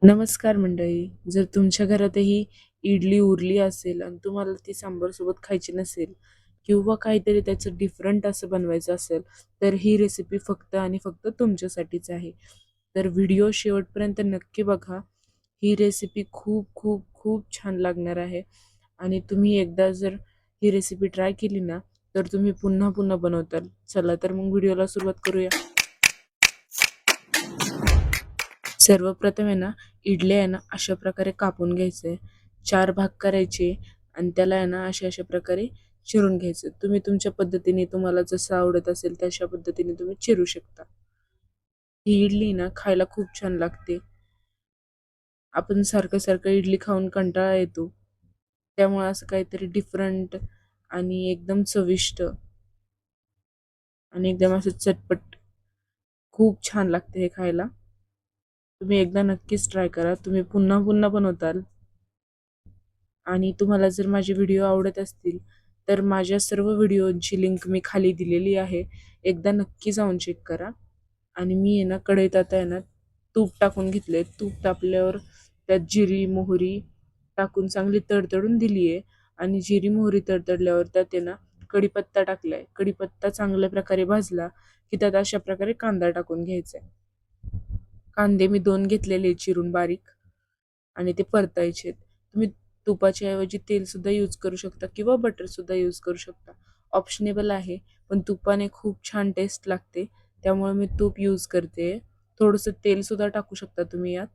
नमस्कार मंडळी. जर तुमच्या घरातही इडली उरली असेल आणि तुम्हाला ती सांबारसोबत खायची नसेल किंवा काहीतरी त्याचं डिफरंट असं बनवायचं असेल, तर ही रेसिपी फक्त आणि फक्त तुमच्यासाठीच आहे. तर व्हिडिओ शेवटपर्यंत नक्की बघा. ही रेसिपी खूप खूप खूप छान लागणार आहे आणि तुम्ही एकदा जर ही रेसिपी ट्राय केली ना, तर तुम्ही पुन्हा पुन्हा बनवताल. चला तर मग व्हिडिओला सुरुवात करूया. सर्वप्रथम आहे ना, इडल्या आहे ना, अशा प्रकारे कापून घ्यायचे. 4 भाग करायचे आणि त्याला आहे ना, अशा-अशा प्रकारे चिरून घ्यायचं. तुम्ही तुमच्या पद्धतीने तुम्हाला जसं आवडत असेल तशा पद्धतीने तुम्ही चिरू शकता. ही इडली ना खायला खूप छान लागते. आपण सारखं-सारखं इडली खाऊन कंटाळा येतो. त्यामुळे असं काहीतरी डिफरंट आणि एकदम चविष्ट आणि एकदम असं चटपट खूप छान लागते हे खायला. तुम्ही एकदा नक्कीच ट्राय करा. तुम्ही पुन्हा-पुन्हा बनवताल. आणि तुम्हाला जर माझे व्हिडिओ आवडत असतील, तर माझ्या सर्व व्हिडिओंची लिंक मी खाली दिलेली आहे. एकदा नक्की जाऊन चेक करा. आणि मी आहे ना कढईत आता आहे ना तूप टाकून घेतले. तूप तापल्यावर त्यात जिरी, मोहरी टाकून चांगली तडतडून दिली आहे आणि जिरी, मोहरी तडतडल्यावर त्यात आहे ना कढीपत्ता टाकलाय. कढीपत्ता चांगल्या प्रकारे भाजला, की त्यात अशा प्रकारे कांदा टाकून घ्यायचा आहे. कांदे मी 2 घेतलेले चिरून बारीक आणि ते परतायचे. तुम्ही तुपाच्या ऐवजी तेलसुद्धा यूज करू शकता किंवा बटरसुद्धा यूज करू शकता. ऑप्शनेबल आहे, पण तुपाने खूप छान टेस्ट लागते. त्यामुळे मी तूप यूज करते. थोडंसं तेलसुद्धा टाकू शकता तुम्ही यात.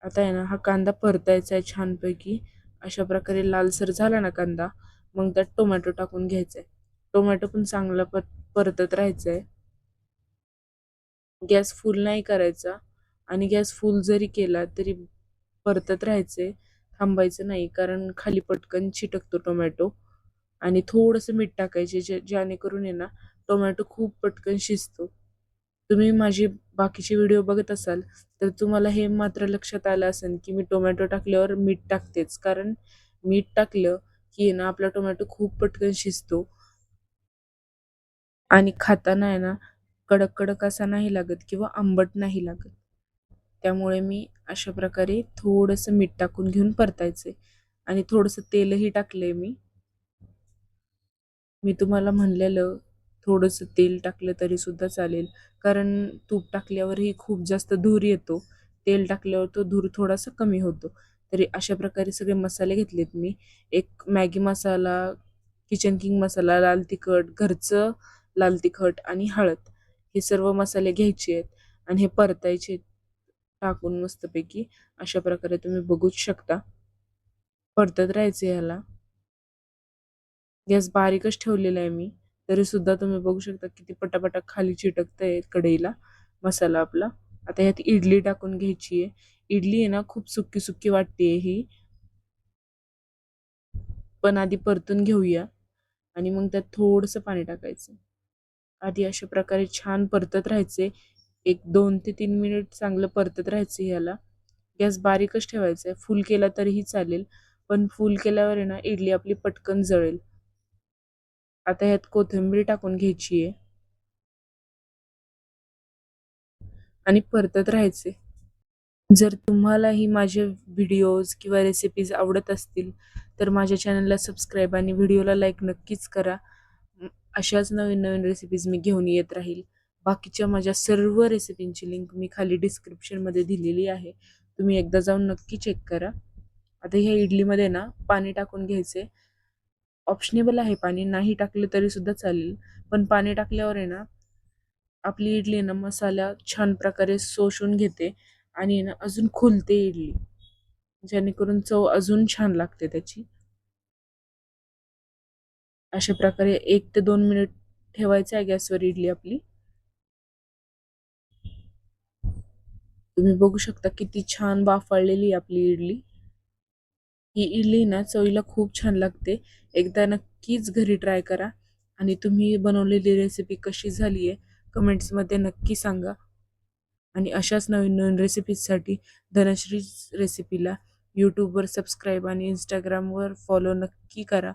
आता आहे ना, हा कांदा परतायचा आहे छानपैकी. अशा प्रकारे लालसर झाला ना कांदा, मग त्यात टोमॅटो टाकून घ्यायचा आहे. टोमॅटो पण चांगला परतत राहायचा आहे. गॅस फुल नाही करायचा आणि गॅस फुल जरी केला तरी परतत राहायचे, थांबायचं नाही कारण खाली पटकन चिटकतो टोमॅटो आणि थोडंसं मीठ टाकायचे जेणेकरून आहे ना टोमॅटो खूप पटकन शिजतो. तुम्ही माझे बाकीचे व्हिडिओ बघत असाल तर तुम्हाला हे मात्र लक्षात आलं असेल की मी टोमॅटो टाकल्यावर मीठ टाकतेच. कारण मीठ टाकलं की आहे ना आपला टोमॅटो खूप पटकन शिजतो आणि खाताना आहे ना कडक-कडक असा नाही लागत किंवा आंबट नाही लागत. त्यामुळे मी अशा प्रकारे थोडंसं मीठ टाकून घेऊन परतायचे आणि थोडंसं तेलही टाकलंय मी. मी तुम्हाला म्हणलेलं थोडंसं तेल टाकलं तरी सुद्धा चालेल. कारण तूप टाकल्यावरही खूप जास्त धूर येतो. तेल टाकल्यावर तो धूर थोडासा कमी होतो. तरी अशा प्रकारे सगळे मसाले घेतलेत मी. एक मॅगी मसाला, किचन किंग मसाला, लाल तिखट, घरचं लाल तिखट आणि हळद. हे सर्व मसाले घ्यायचे आहेत आणि हे परतायचे टाकून मस्तपैकी. अशा प्रकारे तुम्ही बघूच शकता. परतत राहायचं ह्याला. गॅस बारीकच ठेवलेला आहे मी. तरीसुद्धा तुम्ही बघू शकता किती पटापटा खाली चिटकतंय कढईला मसाला आपला. आता ह्यात इडली टाकून घ्यायची आहे. इडली आहे ना खूप सुकी-सुकी वाटते ही. पण आधी परतून घेऊया आणि मग त्यात थोडंसं पाणी टाकायचं. आधी अशा प्रकारे छान परतत राहायचे. एक 2 ते 3 मिनिट चांगलं परतत राहायचं ह्याला. गॅस बारीकच ठेवायचा आहे. फुल केला तरीही चालेल. पण फुल केल्यावर आहे ना इडली आपली पटकन जळेल. आता ह्यात कोथिंबीर टाकून घ्यायची आहे आणि परतत राहायचे. जर तुम्हालाही माझे व्हिडिओज किंवा रेसिपीज आवडत असतील, तर माझ्या चॅनलला सबस्क्राईब आणि व्हिडिओला लाईक नक्कीच करा. अशाच नवीन-नवीन रेसिपीज मी घेऊन येत राहील. बाकीच्या माझ्या सर्व रेसिपींची लिंक मी खाली डिस्क्रिप्शनमध्ये दिलेली आहे. तुम्ही एकदा जाऊन नक्की चेक करा. आता ह्या इडलीमध्ये ना पाणी टाकून घ्यायचे. ऑप्शनेबल आहे पाणी, नाही टाकलं तरीसुद्धा चालेल. पण पाणी टाकल्यावर आहे ना आपली इडली आहे ना मसाला छान प्रकारे शोषून घेते आणि आहे ना अजून खुलते इडली. जेणेकरून चव अजून छान लागते त्याची. अशा प्रकारे 1 ते 2 मिनिट ठेवायचं आहे गॅसवर इडली आपली. तुम्ही बघू शकता किती छान वाफाळलेली आहे आपली इडली. ही इडली ना चवीला खूप छान लागते. एकदा नक्कीच घरी ट्राय करा आणि तुम्ही बनवलेली रेसिपी कशी झाली आहे कमेंट्समध्ये नक्की सांगा. आणि अशाच नवीन-नवीन रेसिपीजसाठी धनश्री रेसिपीला यूट्यूबवर सबस्क्राईब आणि Instagramवर फॉलो नक्की करा.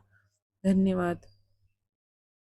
धन्यवाद.